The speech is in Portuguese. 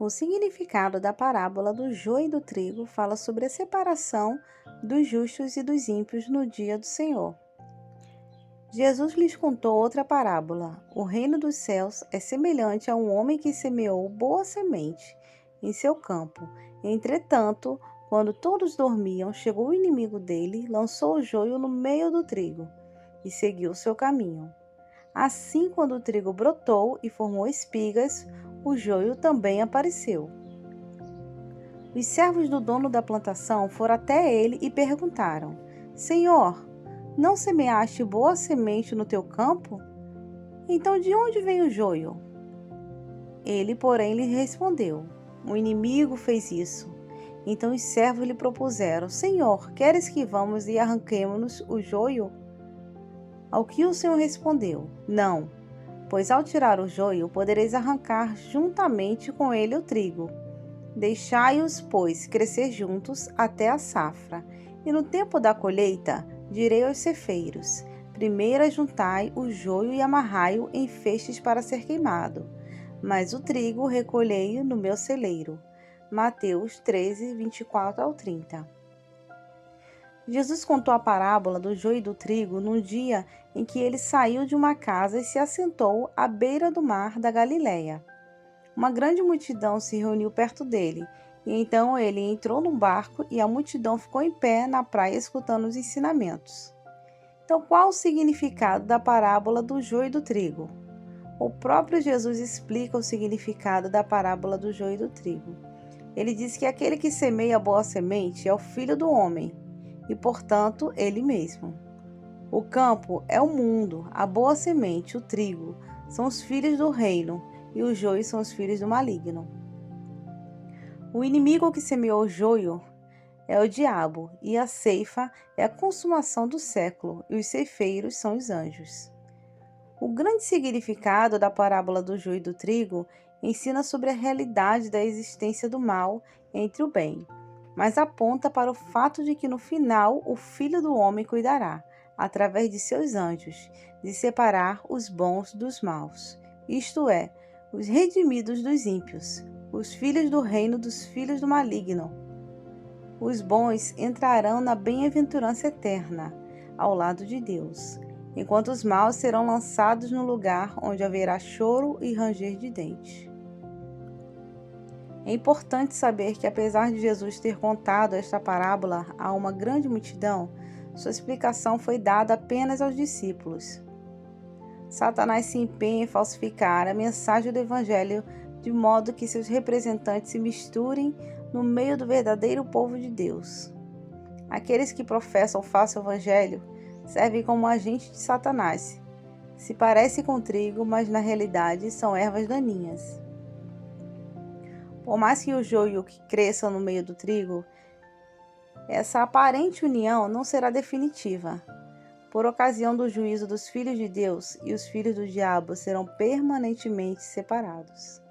O significado da parábola do joio e do trigo fala sobre a separação dos justos e dos ímpios no dia do Senhor. Jesus lhes contou outra parábola. O reino dos céus é semelhante a um homem que semeou boa semente em seu campo. Entretanto, quando todos dormiam, chegou o inimigo dele, lançou o joio no meio do trigo e seguiu seu caminho. Assim, quando o trigo brotou e formou espigas, o joio também apareceu. Os servos do dono da plantação foram até ele e perguntaram: Senhor, não semeaste boa semente no teu campo? Então de onde vem o joio? Ele, porém, lhe respondeu: O inimigo fez isso. Então os servos lhe propuseram: Senhor, queres que vamos e arranquemos o joio? Ao que o Senhor respondeu: Não, pois ao tirar o joio, podereis arrancar juntamente com ele o trigo. Deixai-os, pois, crescer juntos até a safra. E no tempo da colheita, direi aos ceifeiros: primeiro ajuntai o joio e amarrai-o em feixes para ser queimado, mas o trigo recolhei-o no meu celeiro. Mateus 13, 24 ao 30. Jesus contou a parábola do joio e do trigo num dia em que ele saiu de uma casa e se assentou à beira do mar da Galileia. Uma grande multidão se reuniu perto dele, e então ele entrou num barco e a multidão ficou em pé na praia escutando os ensinamentos. Então, qual o significado da parábola do joio e do trigo? O próprio Jesus explica o significado da parábola do joio e do trigo. Ele diz que aquele que semeia a boa semente é o Filho do Homem, e, portanto, ele mesmo. O campo é o mundo, a boa semente, o trigo, são os filhos do reino, e os joios são os filhos do maligno. O inimigo que semeou o joio é o diabo, e a ceifa é a consumação do século, e os ceifeiros são os anjos. O grande significado da parábola do joio e do trigo ensina sobre a realidade da existência do mal entre o bem, mas aponta para o fato de que no final o Filho do Homem cuidará, através de seus anjos, de separar os bons dos maus, isto é, os redimidos dos ímpios, os filhos do reino dos filhos do maligno. Os bons entrarão na bem-aventurança eterna, ao lado de Deus, enquanto os maus serão lançados no lugar onde haverá choro e ranger de dentes. É importante saber que, apesar de Jesus ter contado esta parábola a uma grande multidão, sua explicação foi dada apenas aos discípulos. Satanás se empenha em falsificar a mensagem do Evangelho de modo que seus representantes se misturem no meio do verdadeiro povo de Deus. Aqueles que professam o falso Evangelho servem como agentes de Satanás. Se parecem com trigo, mas na realidade são ervas daninhas. Por mais que o joio cresça no meio do trigo, essa aparente união não será definitiva. Por ocasião do juízo dos filhos de Deus e os filhos do diabo serão permanentemente separados.